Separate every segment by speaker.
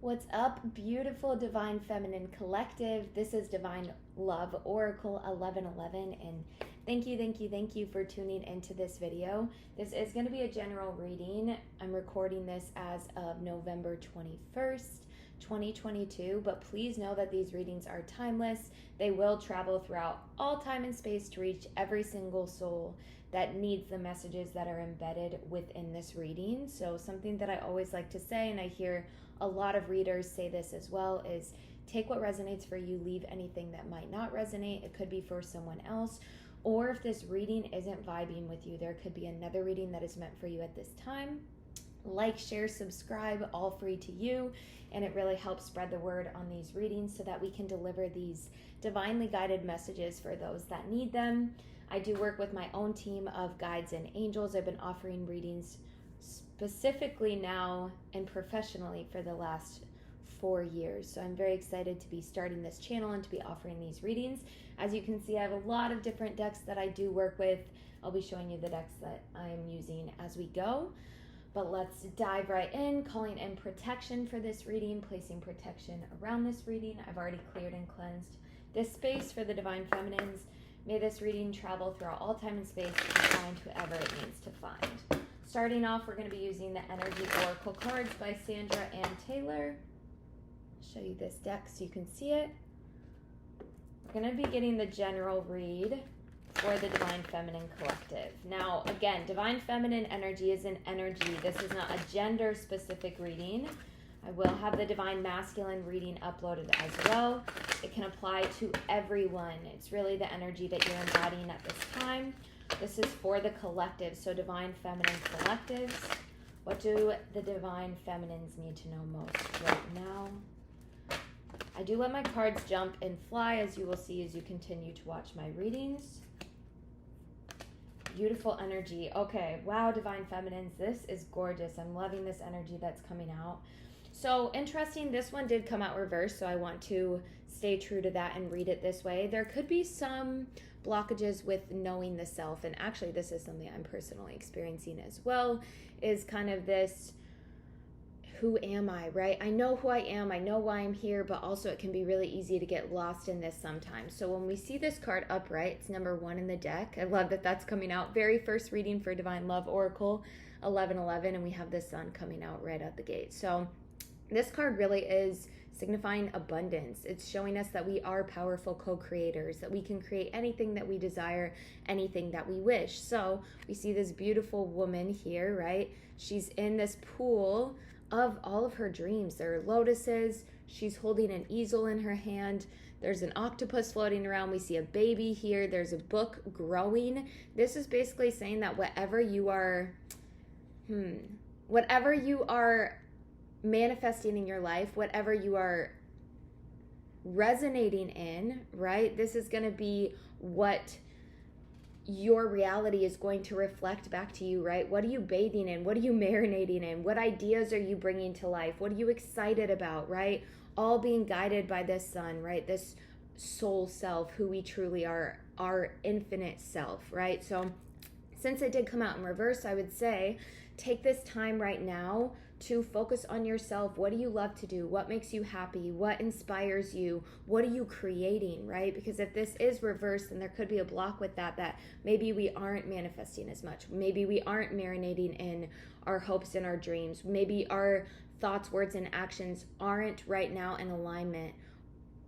Speaker 1: What's up, beautiful Divine Feminine Collective? This is Divine Love Oracle 1111, and thank you for tuning into this video. This is going to be a general reading. I'm recording this as of November 21st, 2022, but please know that these readings are timeless. They will travel throughout all time and space to reach every single soul that needs the messages that are embedded within this reading. So something that I always like to say, and I hear a lot of readers say this as well, is take what resonates for you, leave anything that might not resonate. It could be for someone else, or if this reading isn't vibing with you, there could be another reading that is meant for you at this time. Like, share, subscribe, all free to you, and it really helps spread the word on these readings so that we can deliver these divinely guided messages for those that need them. I do work with my own team of guides and angels. I've been offering readings specifically now and professionally for the last 4 years. So I'm very excited to be starting this channel and to be offering these readings. As you can see, I have a lot of different decks that I do work with. I'll be showing you the decks that I'm using as we go. But let's dive right in, calling in protection for this reading, placing protection around this reading. I've already cleared and cleansed this space for the Divine Feminines. May this reading travel throughout all time and space and find whoever it needs to find. Starting off, we're going to be using the Energy Oracle cards by Sandra Ann Taylor. I'll show you this deck so you can see it. We're going to be getting the general read for the Divine Feminine Collective. Now, again, Divine Feminine energy is an energy. This is not a gender-specific reading. I will have the Divine Masculine reading uploaded as well. It can apply to everyone. It's really the energy that you're embodying at this time. This is for the collective, so Divine Feminine Collectives. What do the Divine Feminines need to know most right now? I do let my cards jump and fly, as you will see as you continue to watch my readings. Beautiful energy. Okay, wow, Divine Feminines, this is gorgeous. I'm loving this energy that's coming out. So interesting, this one did come out reversed, so I want to stay true to that and read it this way. There could be some blockages with knowing the self, and actually this is something I'm personally experiencing as well, is kind of this, who am I, right? I know who I am, I know why I'm here, but also it can be really easy to get lost in this sometimes. So when we see this card upright, it's number 1 in the deck. I love that that's coming out. Very first reading for Divine Love Oracle 1111, and we have the sun coming out right out the gate. So this card really is signifying abundance. It's showing us that we are powerful co-creators, that we can create anything that we desire, anything that we wish. So we see this beautiful woman here, right? She's in this pool of all of her dreams. There are lotuses. She's holding an easel in her hand. There's an octopus floating around. We see a baby here. There's a book growing. This is basically saying that whatever you are manifesting in your life, whatever you are resonating in, right? This is going to be what your reality is going to reflect back to you, right? What are you bathing in? What are you marinating in? What ideas are you bringing to life? What are you excited about, right? All being guided by this sun, right? This soul self, who we truly are, our infinite self, right? So since it did come out in reverse, I would say take this time right now to focus on yourself. What do you love to do? What makes you happy? What inspires you? What are you creating, right? Because if this is reversed, then there could be a block with that maybe we aren't manifesting as much. Maybe we aren't marinating in our hopes and our dreams. Maybe our thoughts, words, and actions aren't right now in alignment,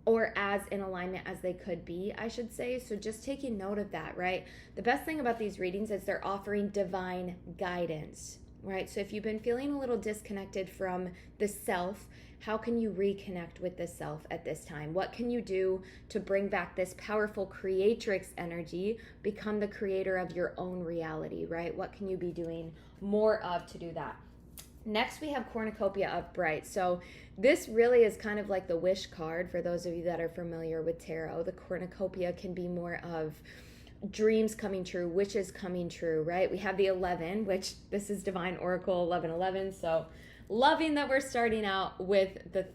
Speaker 1: or as in alignment as they could be, I should say. So just taking note of that, right? The best thing about these readings is they're offering divine guidance, right? So if you've been feeling a little disconnected from the self, how can you reconnect with the self at this time? What can you do to bring back this powerful creatrix energy, become the creator of your own reality, right? What can you be doing more of to do that? Next, we have Cornucopia upright. So this really is kind of like the wish card for those of you that are familiar with tarot. The Cornucopia can be more of dreams coming true, wishes coming true, right? We have the 11, which this is Divine Oracle 1111. So loving that we're starting out with the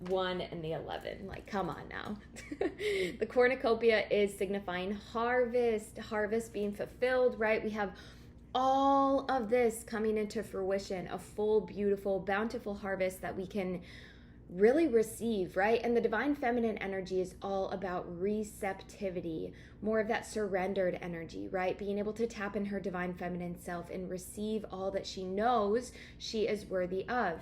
Speaker 1: 1 and the 11. Like, come on now. The Cornucopia is signifying harvest being fulfilled, right? We have all of this coming into fruition, a full, beautiful, bountiful harvest that we can really receive, right? And the divine feminine energy is all about receptivity, more of that surrendered energy, right? Being able to tap in her divine feminine self and receive all that she knows she is worthy of.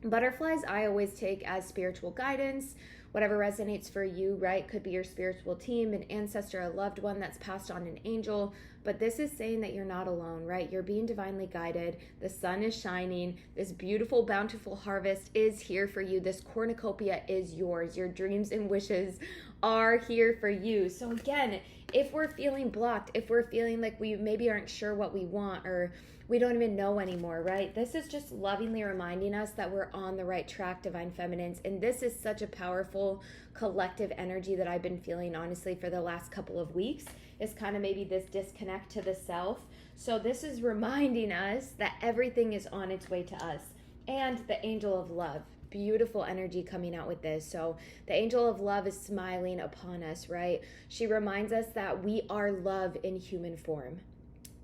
Speaker 1: Butterflies, I always take as spiritual guidance, whatever resonates for you, right? Could be your spiritual team, an ancestor, a loved one that's passed on, an angel. But this is saying that you're not alone, right? You're being divinely guided. The sun is shining. This beautiful, bountiful harvest is here for you. This cornucopia is yours. Your dreams and wishes are here for you. So again, if we're feeling blocked, if we're feeling like we maybe aren't sure what we want, or we don't even know anymore, right? This is just lovingly reminding us that we're on the right track, divine feminines. And this is such a powerful collective energy that I've been feeling, honestly, for the last couple of weeks, is kind of maybe this disconnect to the self. So this is reminding us that everything is on its way to us. And the angel of love, beautiful energy coming out with this. So the angel of love is smiling upon us, right? She reminds us that we are love in human form.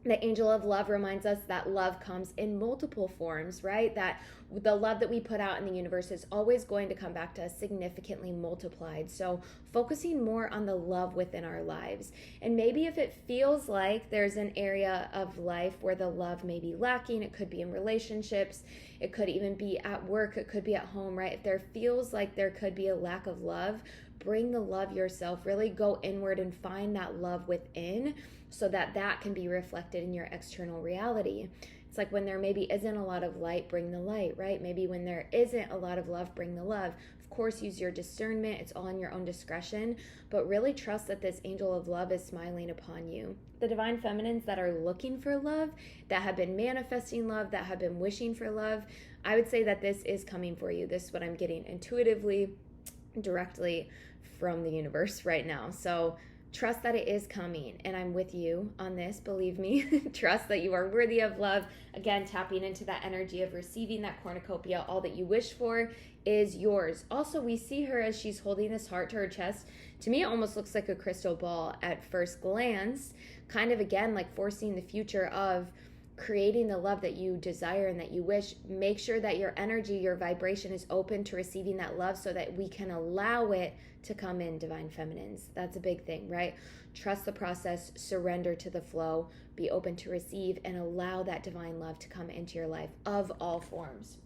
Speaker 1: The angel of love reminds us that love comes in multiple forms, right? That the love that we put out in the universe is always going to come back to us significantly multiplied. So focusing more on the love within our lives. And maybe if it feels like there's an area of life where the love may be lacking, it could be in relationships, it could even be at work, it could be at home, right? If there feels like there could be a lack of love, bring the love yourself. Really go inward and find that love within, so that that can be reflected in your external reality. It's like when there maybe isn't a lot of light, bring the light, right? Maybe when there isn't a lot of love, bring the love. Of course, use your discernment. It's all in your own discretion, but really trust that this angel of love is smiling upon you. The divine feminines that are looking for love, that have been manifesting love, that have been wishing for love, I would say that this is coming for you. This is what I'm getting intuitively, directly from the universe right now. So trust that it is coming, and I'm with you on this, believe me. Trust that you are worthy of love. Again, tapping into that energy of receiving that cornucopia. All that you wish for is yours. Also, we see her as she's holding this heart to her chest. To me, it almost looks like a crystal ball at first glance, kind of again like foreseeing the future of creating the love that you desire and that you wish. Make sure that your energy, your vibration is open to receiving that love, so that we can allow it to come in, divine feminines. That's a big thing, right? Trust the process, surrender to the flow, be open to receive, and allow that divine love to come into your life of all forms.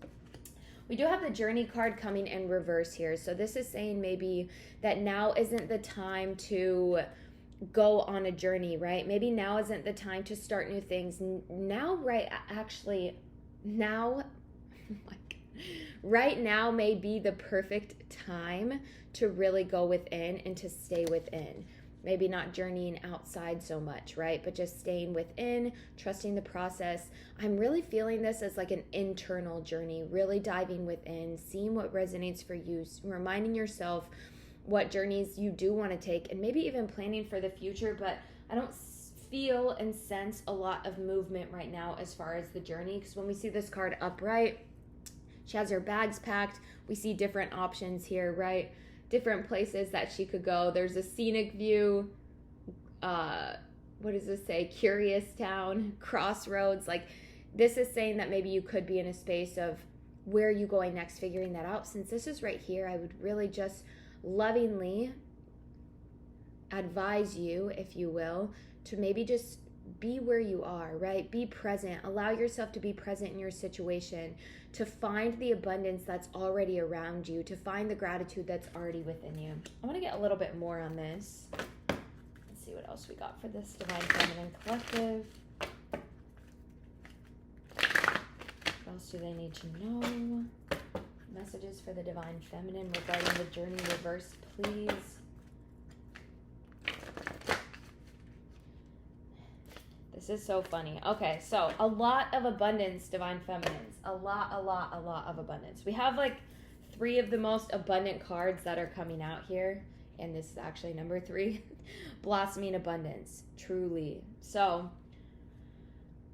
Speaker 1: We do have the journey card coming in reverse here. So this is saying maybe that now isn't the time to go on a journey, right? Maybe now isn't the time to start new things. Now, right, actually, now, right now may be the perfect time to really go within and to stay within. Maybe not journeying outside so much, right? But just staying within, trusting the process. I'm really feeling this as like an internal journey, really diving within, seeing what resonates for you, reminding yourself what journeys you do want to take, and maybe even planning for the future. But I don't feel and sense a lot of movement right now as far as the journey, because when we see this card upright, she has her bags packed. We see different options here, right? Different places that she could go. There's a scenic view. What does this say? Curious town, crossroads. Like, this is saying that maybe you could be in a space of where are you going next, figuring that out. Since this is right here, I would really just lovingly advise you, if you will, to maybe just be where you are, right? Be present. Allow yourself to be present in your situation, to find the abundance that's already around you, to find the gratitude that's already within you. I want to get a little bit more on this. Let's see what else we got for this Divine Feminine Collective. What else do they need to know? Messages for the Divine Feminine regarding the journey reverse, please. This is so funny. Okay, so a lot of abundance, Divine Feminines. A lot of abundance. We have like 3 of the most abundant cards that are coming out here. And this is actually number 3. Blossoming abundance, truly. So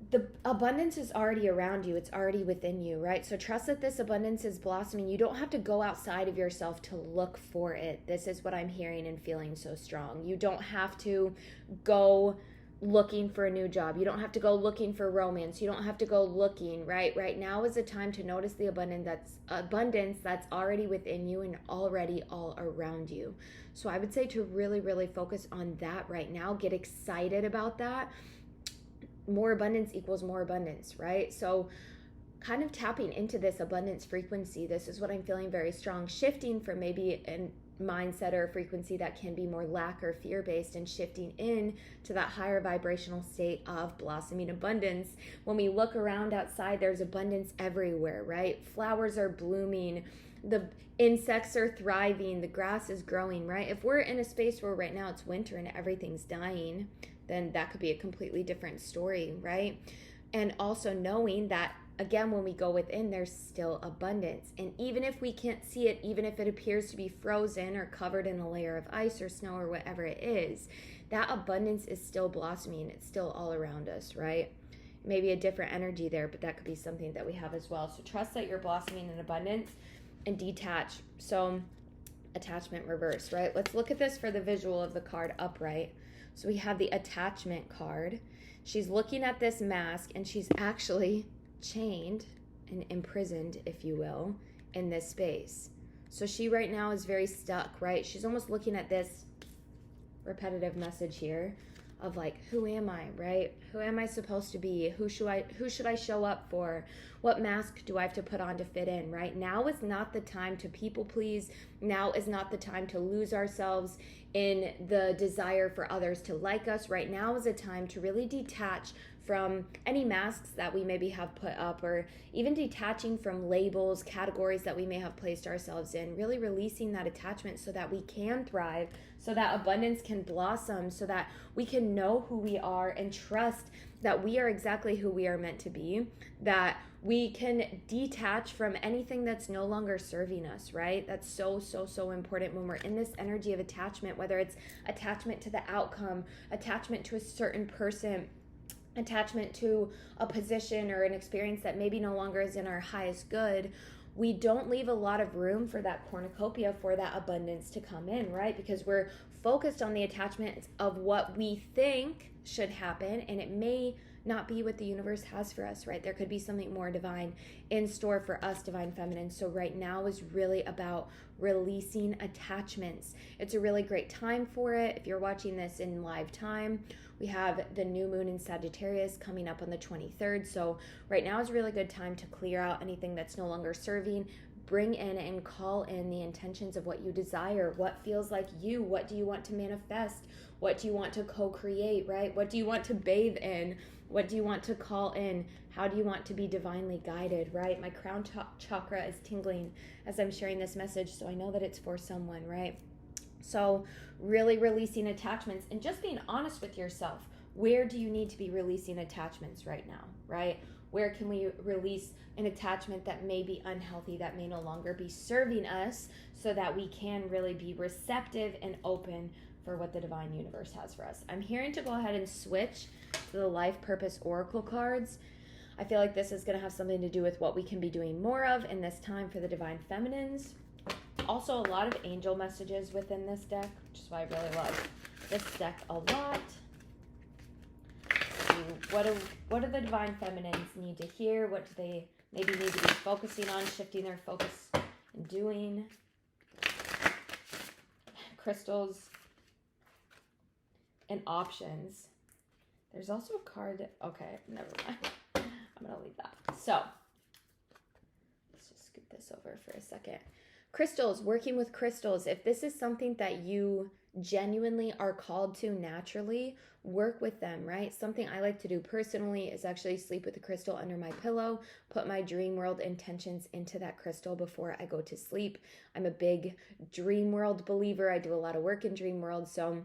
Speaker 1: the abundance is already around you. It's already within you, right? So trust that this abundance is blossoming. You don't have to go outside of yourself to look for it. This is what I'm hearing and feeling so strong. You don't have to go looking for a new job. You don't have to go looking for romance. You don't have to go looking, right? Right now is the time to notice the abundance that's already within you and already all around you. So I would say to really, really focus on that right now. Get excited about that. More abundance equals more abundance, right? So kind of tapping into this abundance frequency. This is what I'm feeling very strong. Shifting from maybe a mindset or a frequency that can be more lack or fear-based, and shifting in to that higher vibrational state of blossoming abundance. When we look around outside, there's abundance everywhere, right? Flowers are blooming, the insects are thriving, the grass is growing, right? If we're in a space where right now it's winter and everything's dying, then that could be a completely different story, right? And also knowing that, again, when we go within, there's still abundance. And even if we can't see it, even if it appears to be frozen or covered in a layer of ice or snow or whatever it is, that abundance is still blossoming. It's still all around us, right? Maybe a different energy there, but that could be something that we have as well. So trust that you're blossoming in abundance and detach. So attachment reverse, right? Let's look at this for the visual of the card upright. So we have the attachment card. She's looking at this mask and she's actually chained and imprisoned, if you will, in this space. So she right now is very stuck, right? She's almost looking at this repetitive message here of like, who am I, right? Who am I supposed to be? Who should I show up for? What mask do I have to put on to fit in, right? Now is not the time to people please. Now is not the time to lose ourselves in the desire for others to like us. Right now is a time to really detach from any masks that we maybe have put up, or even detaching from labels, categories that we may have placed ourselves in, really releasing that attachment so that we can thrive, so that abundance can blossom, so that we can know who we are and trust that we are exactly who we are meant to be, that we can detach from anything that's no longer serving us, right? That's so, so, so important when we're in this energy of attachment, whether it's attachment to the outcome, attachment to a certain person, attachment to a position or an experience that maybe no longer is in our highest good. We don't leave a lot of room for that cornucopia, for that abundance to come in, right? Because we're focused on the attachment of what we think should happen, and it may not be what the universe has for us, right? There could be something more divine in store for us, divine feminine. So right now is really about releasing attachments. It's a really great time for it. If you're watching this in live time, we have the new moon in Sagittarius coming up on the 23rd. So right now is a really good time to clear out anything that's no longer serving. Bring in and call in the intentions of what you desire, what feels like you, what do you want to manifest, what do you want to co-create, right? What do you want to bathe in? What do you want to call in? How do you want to be divinely guided, right? My crown chakra is tingling as I'm sharing this message, so I know that it's for someone, right? So really releasing attachments and just being honest with yourself. Where do you need to be releasing attachments right now, right? Where can we release an attachment that may be unhealthy, that may no longer be serving us, so that we can really be receptive and open for what the divine universe has for us. I'm hearing to go ahead and switch to the Life Purpose Oracle cards. I feel like this is going to have something to do with what we can be doing more of in this time for the divine feminines. Also, a lot of angel messages within this deck, which is why I really love this deck a lot. What do the divine feminines need to hear? What do they maybe need to be focusing on, shifting their focus and doing? Crystals and options. There's also a card. Okay, never mind. I'm going to leave that. So, let's just scoot this over for a second. Crystals, working with crystals. If this is something that you genuinely are called to naturally, work with them, right? Something I like to do personally is actually sleep with a crystal under my pillow, put my dream world intentions into that crystal before I go to sleep. I'm a big dream world believer. I do a lot of work in dream world, so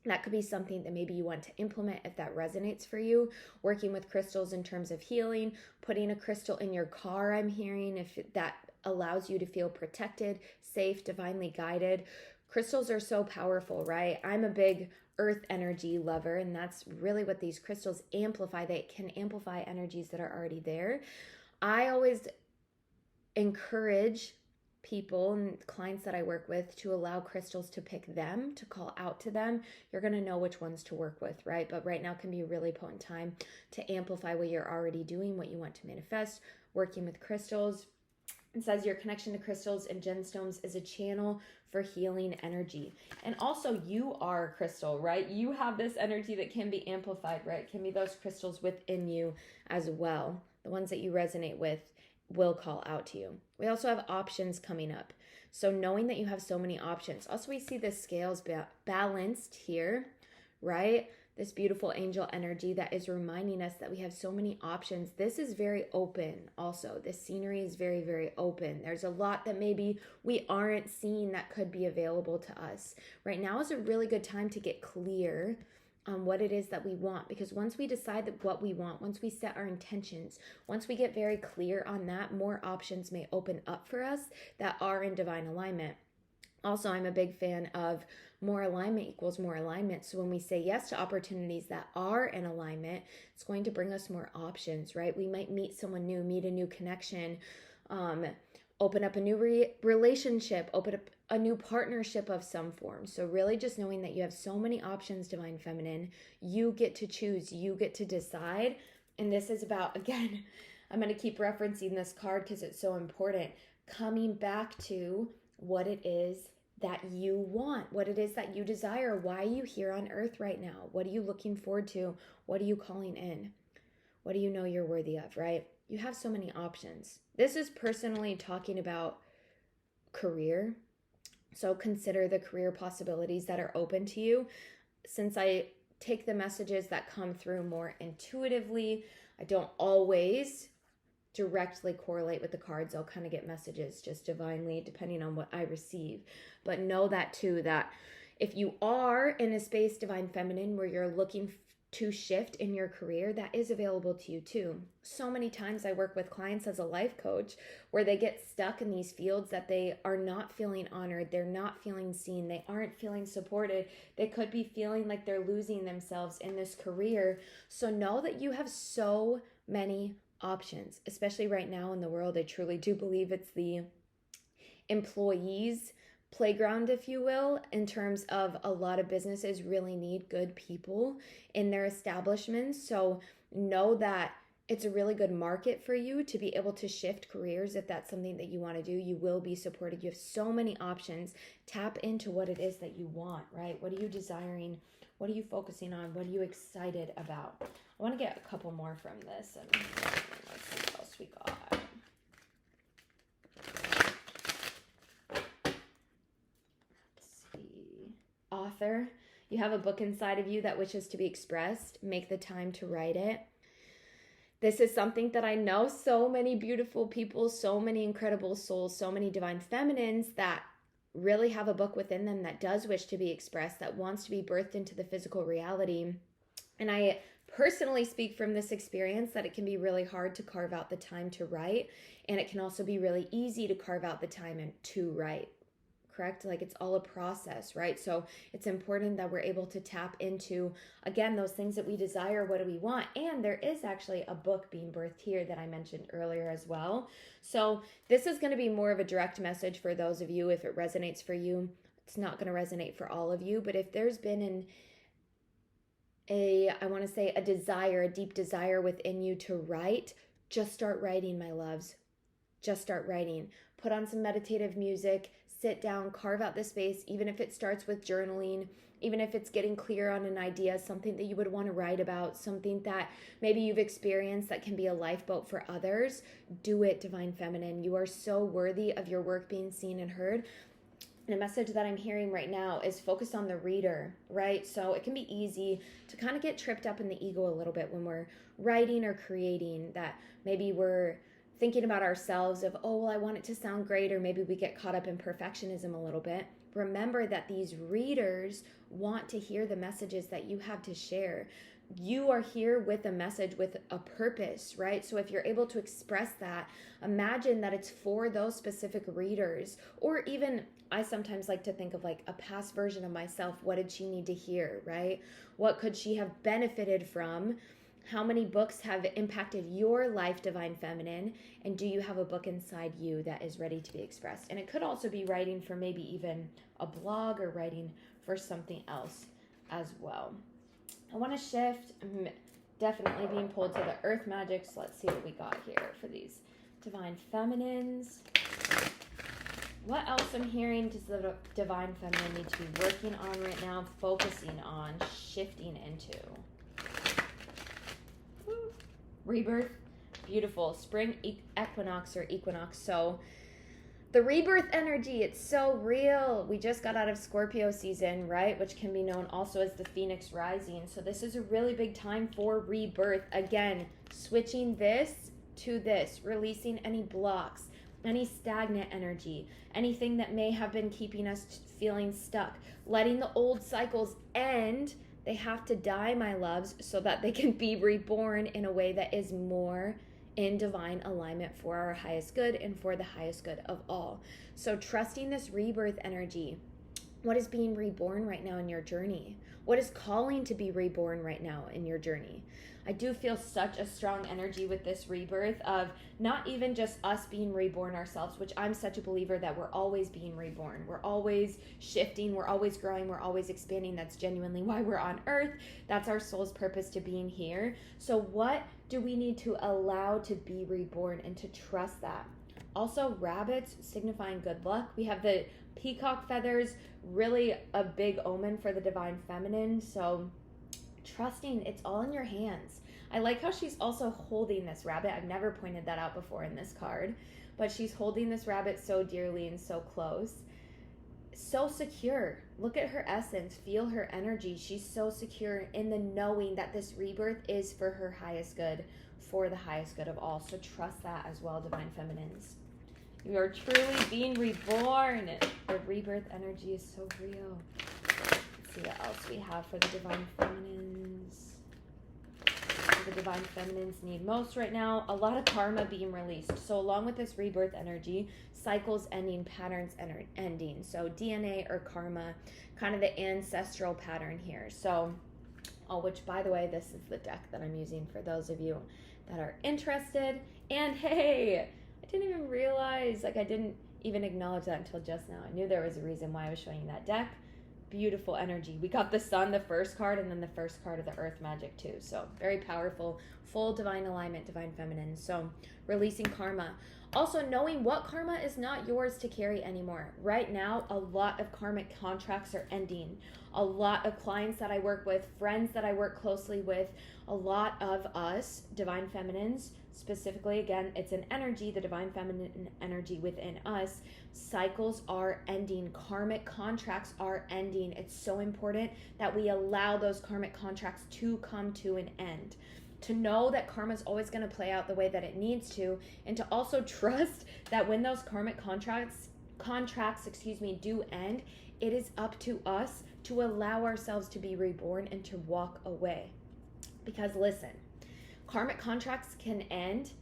Speaker 1: that could be something that maybe you want to implement if that resonates for you. Working with crystals in terms of healing, putting a crystal in your car, I'm hearing, if that allows you to feel protected, safe, divinely guided. Crystals are so powerful, right? I'm a big earth energy lover, and that's really what these crystals amplify. They can amplify energies that are already there. I always encourage people and clients that I work with to allow crystals to pick them, to call out to them, you're going to know which ones to work with, right? But right now can be a really potent time to amplify what you're already doing, what you want to manifest, working with crystals. It says your connection to crystals and gemstones is a channel for healing energy. And also you are a crystal, right? You have this energy that can be amplified, right? It can be those crystals within you as well. The ones that you resonate with will call out to you. We also have options coming up. So knowing that you have so many options. Also, we see the scales balanced here, right? This beautiful angel energy that is reminding us that we have so many options. This is very open also. This scenery is very, very open. There's a lot that maybe we aren't seeing that could be available to us. Right now is a really good time to get clear on what it is that we want, because once we decide that what we want, once we set our intentions, once we get very clear on that, more options may open up for us that are in divine alignment. Also, I'm a big fan of more alignment equals more alignment. So when we say yes to opportunities that are in alignment, it's going to bring us more options, right? We might meet someone new, meet a new connection, open up a new relationship, open up a new partnership of some form. So really just knowing that you have so many options, Divine Feminine, you get to choose, you get to decide. And this is about, again, I'm going to keep referencing this card because it's so important, coming back to what it is that you want, what it is that you desire. Why are you here on earth right now? What are you looking forward to? What are you calling in? What do you know you're worthy of, right? You have so many options. This is personally talking about career. So consider the career possibilities that are open to you. Since I take the messages that come through more intuitively, I don't always directly correlate with the cards. I'll kind of get messages just divinely depending on what I receive. But know that too, that if you are in a space, Divine Feminine, where you're looking to shift in your career, that is available to you too. So many times I work with clients as a life coach where they get stuck in these fields that they are not feeling honored, they're not feeling seen, they aren't feeling supported, they could be feeling like they're losing themselves in this career. So know that you have so many options, especially right now in the world. I truly do believe it's the employees' playground, if you will, in terms of a lot of businesses really need good people in their establishments. So know that it's a really good market for you to be able to shift careers. If that's something that you want to do, you will be supported. You have so many options. Tap into what it is that you want, right? What are you desiring? What are you focusing on? What are you excited about? I want to get a couple more from this, and let's see what else we got. Author, you have a book inside of you that wishes to be expressed. Make the time to write it. This is something that I know so many beautiful people, so many incredible souls, so many divine feminines that really have a book within them that does wish to be expressed, that wants to be birthed into the physical reality. And I personally speak from this experience that it can be really hard to carve out the time to write, and it can also be really easy to carve out the time to write. Correct? Like it's all a process, right? So it's important that we're able to tap into, again, those things that we desire. What do we want? And there is actually a book being birthed here that I mentioned earlier as well. So this is going to be more of a direct message for those of you. If it resonates for you, it's not going to resonate for all of you. But if there's been a desire, a deep desire within you to write, just start writing, my loves. Just start writing. Put on some meditative music. Sit down, carve out the space, even if it starts with journaling, even if it's getting clear on an idea, something that you would want to write about, something that maybe you've experienced that can be a lifeboat for others. Do it, Divine Feminine. You are so worthy of your work being seen and heard. And a message that I'm hearing right now is focused on the reader, right? So it can be easy to kind of get tripped up in the ego a little bit when we're writing or creating, that maybe we're thinking about ourselves of, oh, well, I want it to sound great, or maybe we get caught up in perfectionism a little bit. Remember that these readers want to hear the messages that you have to share. You are here with a message, with a purpose, right? So if you're able to express that, imagine that it's for those specific readers. Or even, I sometimes like to think of like a past version of myself. What did she need to hear, right? What could she have benefited from How many books have impacted your life, Divine Feminine? And do you have a book inside you that is ready to be expressed? And it could also be writing for maybe even a blog or writing for something else as well. I want to shift. I'm definitely being pulled to the Earth Magic. So let's see what we got here for these Divine Feminines. What else I'm hearing does the Divine Feminine need to be working on right now, focusing on, shifting into? Rebirth, beautiful. Spring equinox or equinox. So the rebirth energy, it's so real. We just got out of Scorpio season, right? Which can be known also as the Phoenix Rising. So this is a really big time for rebirth. Again, switching this to this, releasing any blocks, any stagnant energy, anything that may have been keeping us feeling stuck, letting the old cycles end. They have to die, my loves, so that they can be reborn in a way that is more in divine alignment for our highest good and for the highest good of all. So trusting this rebirth energy. What is being reborn right now in your journey? What is calling to be reborn right now in your journey? I do feel such a strong energy with this rebirth of not even just us being reborn ourselves, which I'm such a believer that we're always being reborn. We're always shifting. We're always growing. We're always expanding. That's genuinely why we're on earth. That's our soul's purpose to being here. So what do we need to allow to be reborn and to trust that? Also, rabbits signifying good luck. We have the peacock feathers, really a big omen for the Divine Feminine. So trusting it's all in your hands. I like how she's also holding this rabbit. I've never pointed that out before in this card, but she's holding this rabbit so dearly and so close. So secure. Look at her essence. Feel her energy. She's so secure in the knowing that this rebirth is for her highest good, for the highest good of all. So trust that as well, Divine Feminines. You are truly being reborn. The rebirth energy is so real. See what else we have for the Divine Feminines. What the Divine Feminines need most right now. A lot of karma being released. So along with this rebirth energy, cycles ending, patterns ending. So DNA or karma, kind of the ancestral pattern here. So, which by the way, this is the deck that I'm using for those of you that are interested. And hey, I didn't even realize, I didn't even acknowledge that until just now. I knew there was a reason why I was showing you that deck. Beautiful energy. We got the Sun, the first card, and then the first card of the Earth Magic too. So very powerful, full divine alignment, Divine Feminine. So releasing karma. Also knowing what karma is not yours to carry anymore. Right now, a lot of karmic contracts are ending. A lot of clients that I work with, friends that I work closely with, a lot of us, Divine Feminines, specifically, again, it's an energy, the Divine Feminine energy within us. Cycles are ending. Karmic contracts are ending. It's so important that we allow those karmic contracts to come to an end. To know that karma is always going to play out the way that it needs to, and to also trust that when those karmic contracts do end, it is up to us to allow ourselves to be reborn and to walk away. Because listen, karmic contracts can end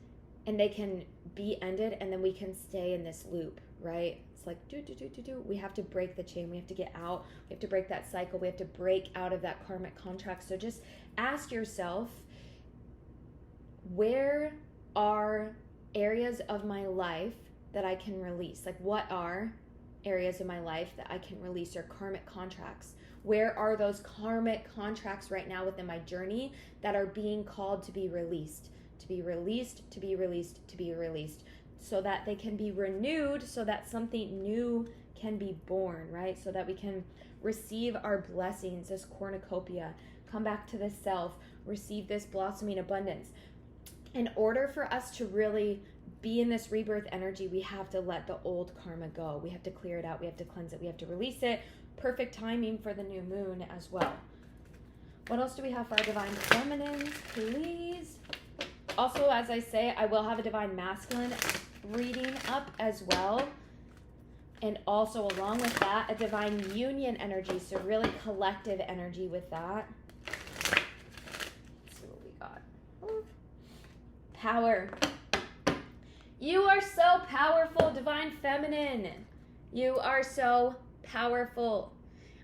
Speaker 1: and they can be ended, and then we can stay in this loop, right? It's like we have to break the chain. We have to get out. We have to break that cycle. We have to break out of that karmic contract. So just ask yourself, where are areas of my life that I can release? What are areas of my life that I can release, or karmic contracts? Where are those karmic contracts right now within my journey that are being called to be released, to be released, to be released, to be released, so that they can be renewed, so that something new can be born, right? So that we can receive our blessings, this cornucopia, come back to the self, receive this blossoming abundance. In order for us to really be in this rebirth energy, we have to let the old karma go. We have to clear it out. We have to cleanse it. We have to release it. Perfect timing for the new moon as well. What else do we have for our Divine Feminines, please? Also, as I say, I will have a Divine Masculine reading up as well. And also along with that, a Divine Union energy. So really collective energy with that. Let's see what we got. Power. You are so powerful, Divine Feminine. You are so powerful.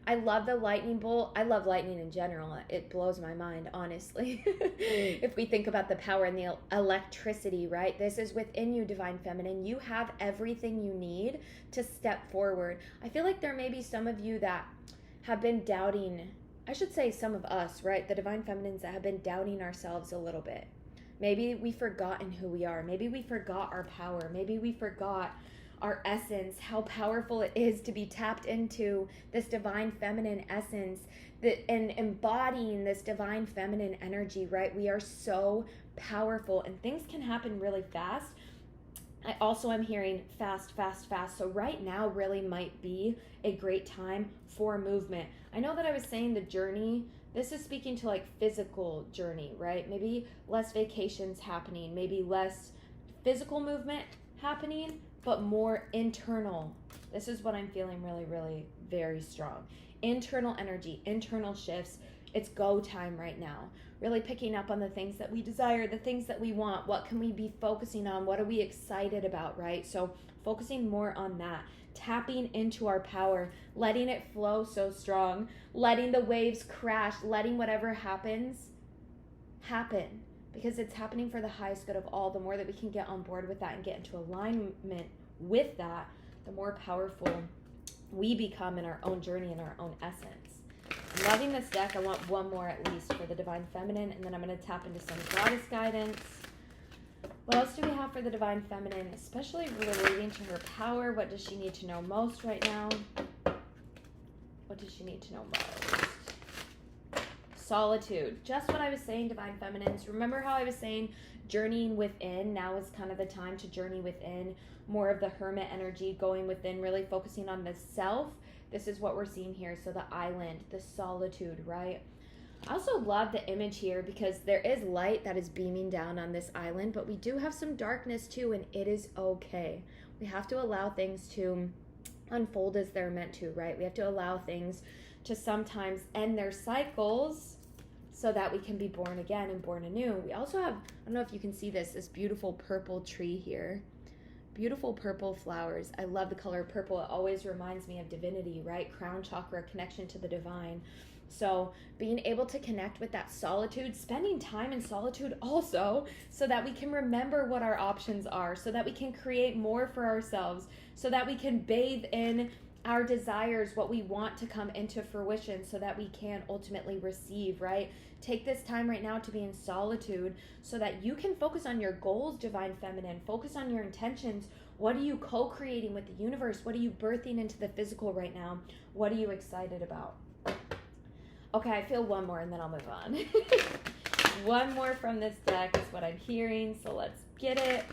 Speaker 1: I love the lightning bolt. I love lightning in general. It blows my mind, honestly. If we think about the power and the electricity, right? This is within you, Divine Feminine. You have everything you need to step forward. I feel like there may be some of you that have been doubting, I should say some of us, right? The Divine Feminines that have been doubting ourselves a little bit. Maybe we've forgotten who we are. Maybe we forgot our power. Maybe we forgot our essence, how powerful it is to be tapped into this divine feminine essence, and embodying this divine feminine energy, right? We are so powerful and things can happen really fast. I also am hearing fast, fast, fast. So right now really might be a great time for movement. I know that I was saying the journey, this is speaking to like physical journey, right? Maybe less vacations happening, maybe less physical movement happening, but more internal. This is what I'm feeling really, really very strong. Internal energy, internal shifts. It's go time right now. Really picking up on the things that we desire, the things that we want. What can we be focusing on? What are we excited about, right? So focusing more on that. Tapping into our power, letting it flow so strong, letting the waves crash, letting whatever happens happen. Because it's happening for the highest good of all. The more that we can get on board with that and get into alignment with that, the more powerful we become in our own journey, in our own essence. I'm loving this deck. I want one more at least for the Divine Feminine, and then I'm going to tap into some goddess guidance. What else do we have for the Divine Feminine, especially relating to her power? What does she need to know most right now? What does she need to know most? Solitude. Just what I was saying, Divine Feminines. Remember how I was saying journeying within? Now is kind of the time to journey within. More of the hermit energy, going within, really focusing on the self. This is what we're seeing here. So the island, the solitude, right? I also love the image here because there is light that is beaming down on this island, but we do have some darkness too, and it is okay. We have to allow things to unfold as they're meant to, right? We have to allow things to sometimes end their cycles so that we can be born again and born anew. We also have, I don't know if you can see this beautiful purple tree here. Beautiful purple flowers. I love the color purple. It always reminds me of divinity, right? Crown chakra, connection to the divine. So being able to connect with that solitude, spending time in solitude also, so that we can remember what our options are, so that we can create more for ourselves, so that we can bathe in our desires, what we want to come into fruition, so that we can ultimately receive, right? Take this time right now to be in solitude so that you can focus on your goals, Divine Feminine. Focus on your intentions. What are you co-creating with the universe? What are you birthing into the physical right now? What are you excited about? Okay, I feel one more and then I'll move on. One more from this deck is what I'm hearing, so let's get it.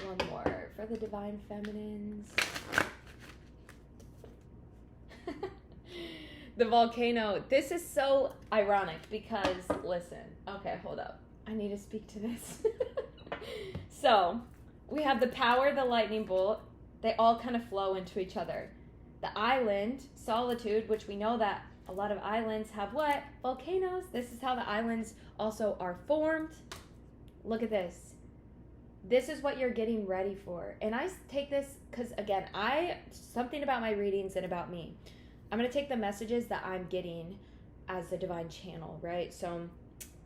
Speaker 1: One more for the Divine Feminines. The volcano. This is so ironic because, listen, okay, hold up. I need to speak to this. So, we have the power, the lightning bolt. They all kind of flow into each other. The island, solitude, which we know that a lot of islands have what? Volcanoes. This is how the islands also are formed. Look at this. This is what you're getting ready for. And I take this because, again, something about my readings and about me. I'm going to take the messages that I'm getting as the divine channel, right? So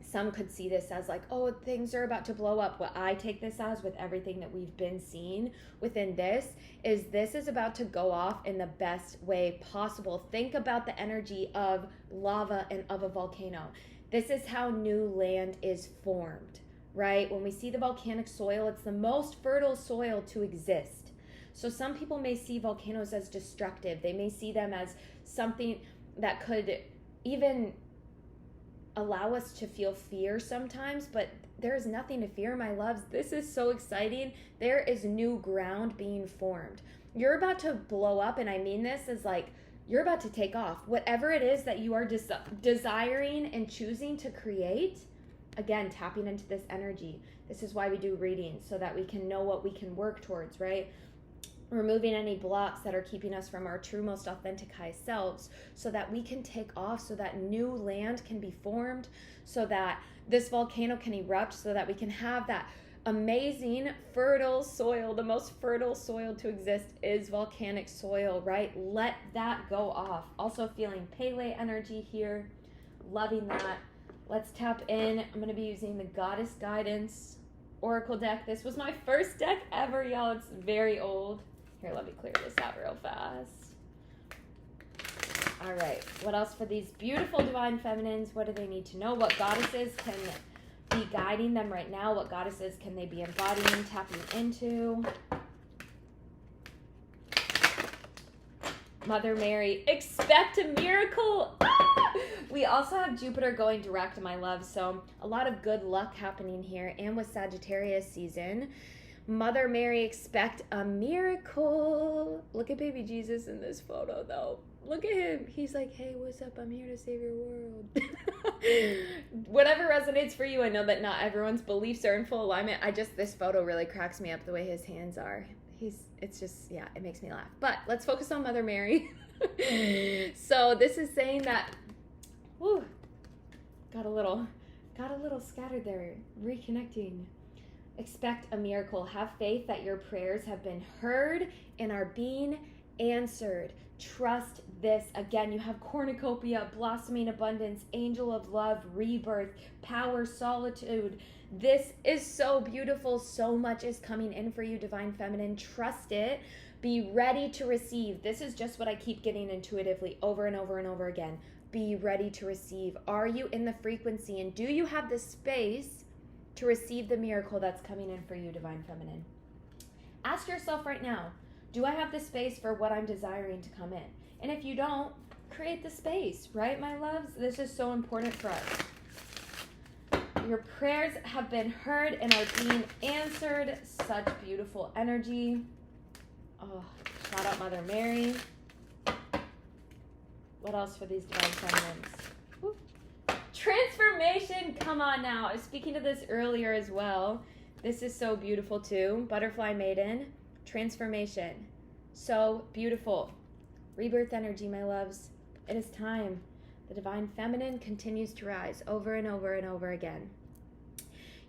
Speaker 1: some could see this as like, oh, things are about to blow up. What I take this as, with everything that we've been seeing within this is about to go off in the best way possible. Think about the energy of lava and of a volcano. This is how new land is formed, right? When we see the volcanic soil, it's the most fertile soil to exist. So some people may see volcanoes as destructive. They may see them as something that could even allow us to feel fear sometimes, but there is nothing to fear, my loves. This is so exciting. There is new ground being formed. You're about to blow up, and I mean this as like, you're about to take off. Whatever it is that you are desiring and choosing to create, again, tapping into this energy. This is why we do readings, so that we can know what we can work towards, right? Removing any blocks that are keeping us from our true, most authentic high selves, so that we can take off, so that new land can be formed, so that this volcano can erupt, so that we can have that amazing fertile soil. The most fertile soil to exist is volcanic soil, right? Let that go off. Also feeling Pele energy here. Loving that. Let's tap in. I'm going to be using the Goddess Guidance Oracle deck. This was my first deck ever, y'all. It's very old. Here, let me clear this out real fast. All right. What else for these beautiful divine feminines? What do they need to know? What goddesses can be guiding them right now? What goddesses can they be embodying, tapping into? Mother Mary, expect a miracle. We also have Jupiter going direct, my love, so a lot of good luck happening here. And with Sagittarius season, Mother Mary, expect a miracle. Look at baby Jesus in this photo, though. Look at him. He's like, hey, what's up? I'm here to save your world. Whatever resonates for you. I know that not everyone's beliefs are in full alignment. This photo really cracks me up the way his hands are. It's just, yeah, it makes me laugh. But let's focus on Mother Mary. So this is saying that, whew, got a little scattered there, reconnecting. Expect a miracle. Have faith that your prayers have been heard and are being answered. Trust this. Again, you have cornucopia, blossoming abundance, angel of love, rebirth, power, solitude. This is so beautiful. So much is coming in for you, divine feminine. Trust it. Be ready to receive. This is just what I keep getting intuitively over and over and over again. Be ready to receive. Are you in the frequency, and do you have the space to receive the miracle that's coming in for you, divine feminine? Ask yourself right now, do I have the space for what I'm desiring to come in? And if you don't, create the space, right, my loves? This is so important for us. Your prayers have been heard and are being answered. Such beautiful energy. Oh, shout out Mother Mary. What else for these divine feminines? Woo. Transformation, come on now. I was speaking to this earlier as well. This is so beautiful too. Butterfly Maiden, transformation. So beautiful. Rebirth energy, my loves. It is time. The divine feminine continues to rise over and over and over again.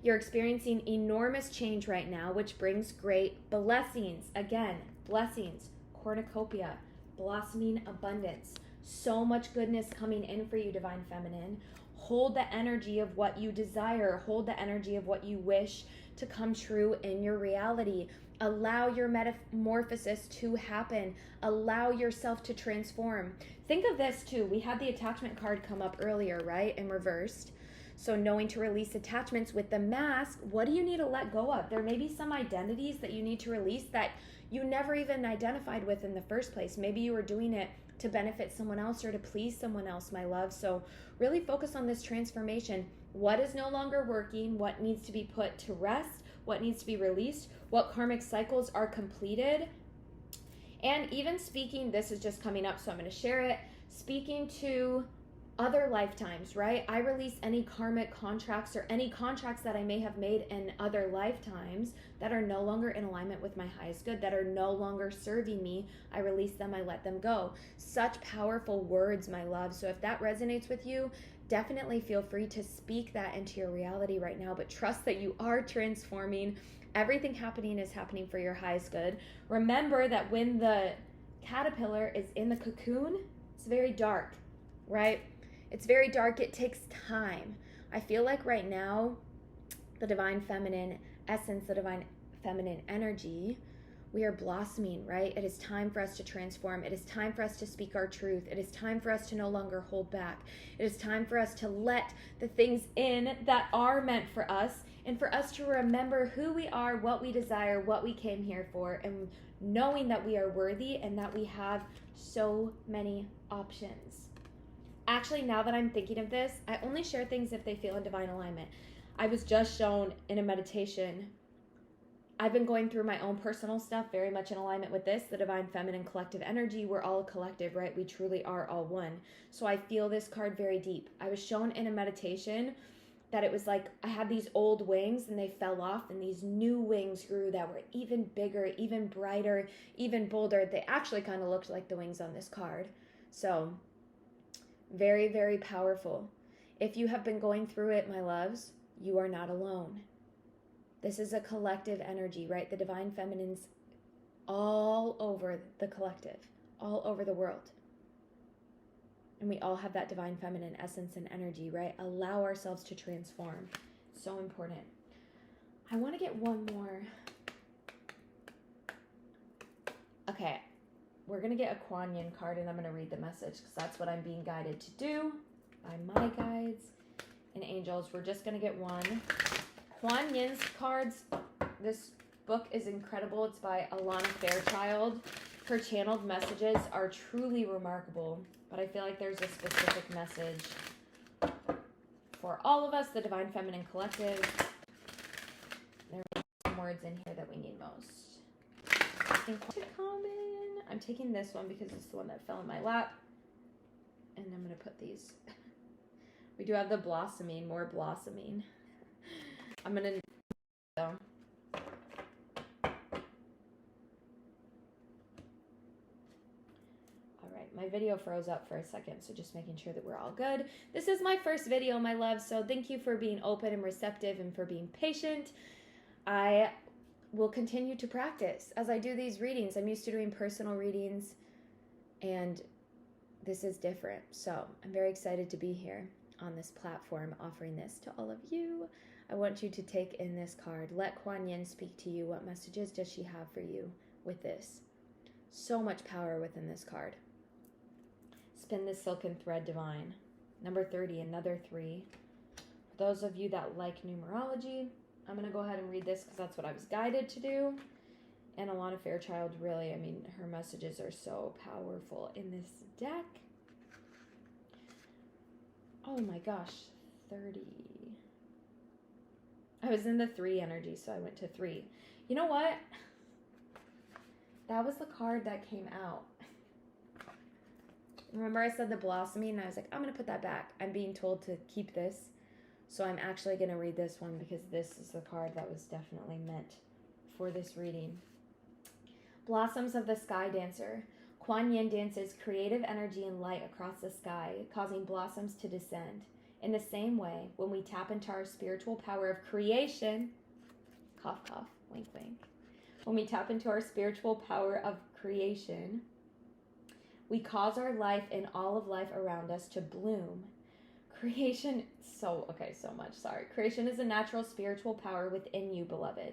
Speaker 1: You're experiencing enormous change right now, which brings great blessings. Again, blessings, cornucopia, blossoming abundance. So much goodness coming in for you, divine feminine. Hold the energy of what you desire. Hold the energy of what you wish to come true in your reality. Allow your metamorphosis to happen. Allow yourself to transform. Think of this too. We had the attachment card come up earlier, right? And reversed. So knowing to release attachments with the mask, what do you need to let go of? There may be some identities that you need to release that you never even identified with in the first place. Maybe you were doing it to benefit someone else or to please someone else, my love. So really focus on this transformation. What is no longer working? What needs to be put to rest? What needs to be released? What karmic cycles are completed? And even speaking, this is just coming up, so I'm going to share it. Speaking to other lifetimes, right? I release any karmic contracts or any contracts that I may have made in other lifetimes that are no longer in alignment with my highest good, that are no longer serving me. I release them, I let them go. Such powerful words, my love. So if that resonates with you, definitely feel free to speak that into your reality right now, but trust that you are transforming. Everything happening is happening for your highest good. Remember that when the caterpillar is in the cocoon, it's very dark, right? It's very dark. It takes time. I feel like right now, the divine feminine essence, the divine feminine energy, we are blossoming, right? It is time for us to transform. It is time for us to speak our truth. It is time for us to no longer hold back. It is time for us to let the things in that are meant for us, and for us to remember who we are, what we desire, what we came here for, and knowing that we are worthy and that we have so many options. Actually, now that I'm thinking of this, I only share things if they feel in divine alignment. I was just shown in a meditation. I've been going through my own personal stuff, very much in alignment with this, the divine feminine collective energy. We're all a collective, right? We truly are all one. So I feel this card very deep. I was shown in a meditation that it was like I had these old wings and they fell off, and these new wings grew that were even bigger, even brighter, even bolder. They actually kind of looked like the wings on this card. So very, very powerful. If you have been going through it, my loves, you are not alone. This is a collective energy, right? The divine feminine's all over the collective, all over the world. And we all have that divine feminine essence and energy, right? Allow ourselves to transform. So important. I want to get one more. Okay, we're going to get a Kuan Yin card, and I'm going to read the message because that's what I'm being guided to do by my guides and angels. We're just going to get one. Kuan Yin's cards. This book is incredible. It's by Alana Fairchild. Her channeled messages are truly remarkable, but I feel like there's a specific message for all of us, the Divine Feminine Collective. There are some words in here that we need most. I think common. I'm taking this one because it's the one that fell in my lap. And I'm going to put these. We do have the blossoming, more blossoming. I'm going to... My video froze up for a second, so just making sure that we're all good. This is my first video, my love, so thank you for being open and receptive and for being patient. I will continue to practice as I do these readings. I'm used to doing personal readings, and this is different. So I'm very excited to be here on this platform offering this to all of you. I want you to take in this card. Let Kuan Yin speak to you. What messages does she have for you with this? So much power within this card. Spin the silken thread, divine. Number 30, another 3. For those of you that like numerology, I'm going to go ahead and read this because that's what I was guided to do. And Alana Fairchild, really, I mean, her messages are so powerful in this deck. Oh my gosh, 30. I was in the 3 energy, so I went to 3. You know what? That was the card that came out. Remember I said the blossoming, and I was like, I'm going to put that back. I'm being told to keep this. So I'm actually going to read this one because this is the card that was definitely meant for this reading. Blossoms of the Sky Dancer. Kuan Yin dances creative energy and light across the sky, causing blossoms to descend. In the same way, when we tap into our spiritual power of creation, cough, cough, wink, wink. When we tap into our spiritual power of creation, we cause our life and all of life around us to bloom. Creation, so much, sorry. Creation is a natural spiritual power within you, beloved.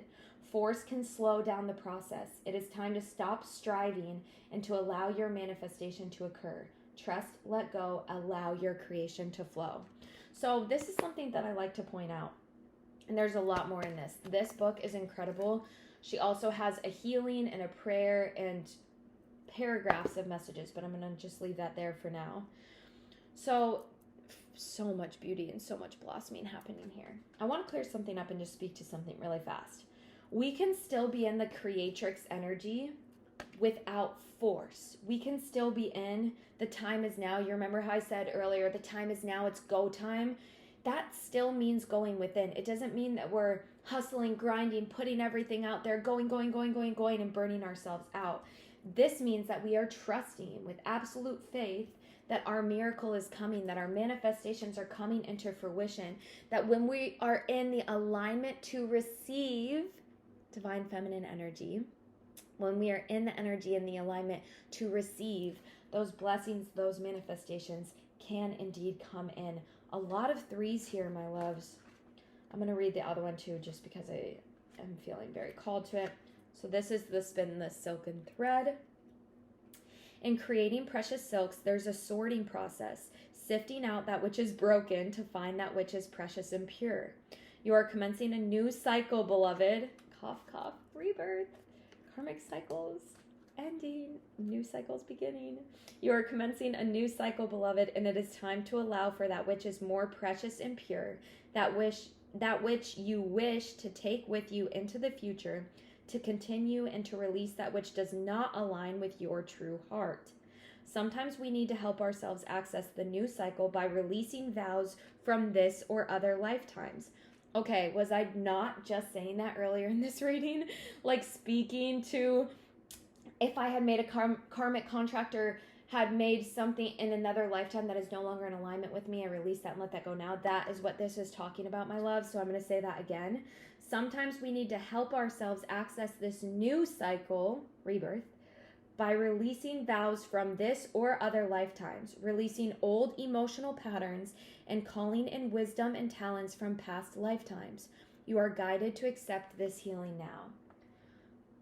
Speaker 1: Force can slow down the process. It is time to stop striving and to allow your manifestation to occur. Trust, let go, allow your creation to flow. So this is something that I like to point out. And there's a lot more in this. This book is incredible. She also has a healing and a prayer and paragraphs of messages, but I'm going to just leave that there for now. So much beauty and so much blossoming happening here. I want to clear something up and just speak to something really fast. We can still be in the creatrix energy without force. We can still be in the time is now. You remember how I said earlier, the time is now, it's go time. That still means going within. It doesn't mean that we're hustling, grinding, putting everything out there, going, and burning ourselves out. This means that we are trusting with absolute faith that our miracle is coming, that our manifestations are coming into fruition, that when we are in the alignment to receive divine feminine energy, when we are in the energy and the alignment to receive those blessings, those manifestations can indeed come in. A lot of 3s here, my loves. I'm going to read the other one too, just because I am feeling very called to it. So this is the Spin the Silken Thread. In creating precious silks, there's a sorting process, sifting out that which is broken to find that which is precious and pure. You are commencing a new cycle, beloved. Cough, cough, rebirth. Karmic cycles ending, new cycles beginning. You are commencing a new cycle, beloved, and it is time to allow for that which is more precious and pure, that which you wish to take with you into the future, to continue and to release that which does not align with your true heart. Sometimes we need to help ourselves access the new cycle by releasing vows from this or other lifetimes. Okay, was I not just saying that earlier in this reading? Like speaking to, if I had made a karmic contract or had made something in another lifetime that is no longer in alignment with me, I release that and let that go now. That is what this is talking about, my love. So I'm going to say that again. Sometimes we need to help ourselves access this new cycle, rebirth, by releasing vows from this or other lifetimes, releasing old emotional patterns, and calling in wisdom and talents from past lifetimes. You are guided to accept this healing now.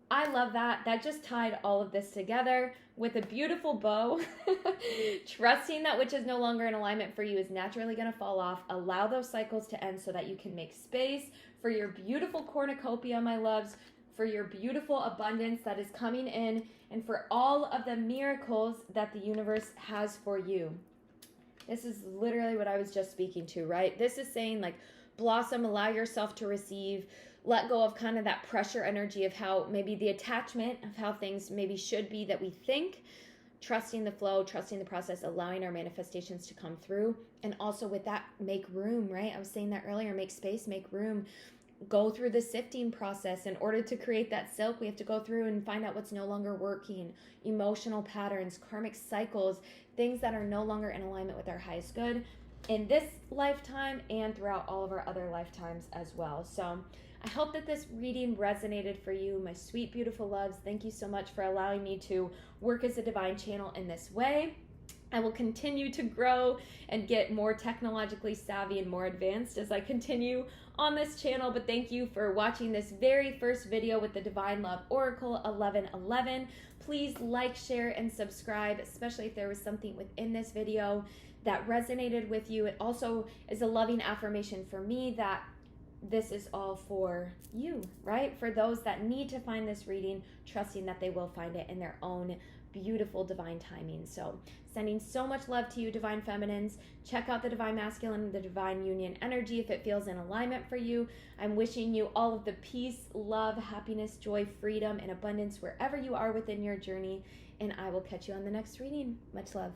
Speaker 1: I love that. That just tied all of this together with a beautiful bow. Trusting that which is no longer in alignment for you is naturally going to fall off. Allow those cycles to end so that you can make space for your beautiful cornucopia, my loves, for your beautiful abundance that is coming in, and for all of the miracles that the universe has for you. This is literally what I was just speaking to, right? This is saying like, blossom, allow yourself to receive, let go of kind of that pressure energy of how maybe the attachment of how things maybe should be that we think, trusting the flow, trusting the process, allowing our manifestations to come through. And also with that, make room, right? I was saying that earlier, make space, make room. Go through the sifting process. In order to create that silk, we have to go through and find out what's no longer working, emotional patterns, karmic cycles, things that are no longer in alignment with our highest good in this lifetime and throughout all of our other lifetimes as well. So I hope that this reading resonated for you, my sweet, beautiful loves. Thank you so much for allowing me to work as a divine channel in this way. I will continue to grow and get more technologically savvy and more advanced as I continue on this channel. But thank you for watching this very first video with the Divine Love Oracle 1111. Please like, share, and subscribe, especially if there was something within this video that resonated with you. It also is a loving affirmation for me that this is all for you, right? For those that need to find this reading, trusting that they will find it in their own beautiful divine timing. So sending so much love to you, Divine Feminines. Check out the Divine Masculine and the Divine Union energy if it feels in alignment for you. I'm wishing you all of the peace, love, happiness, joy, freedom, and abundance wherever you are within your journey. And I will catch you on the next reading. Much love.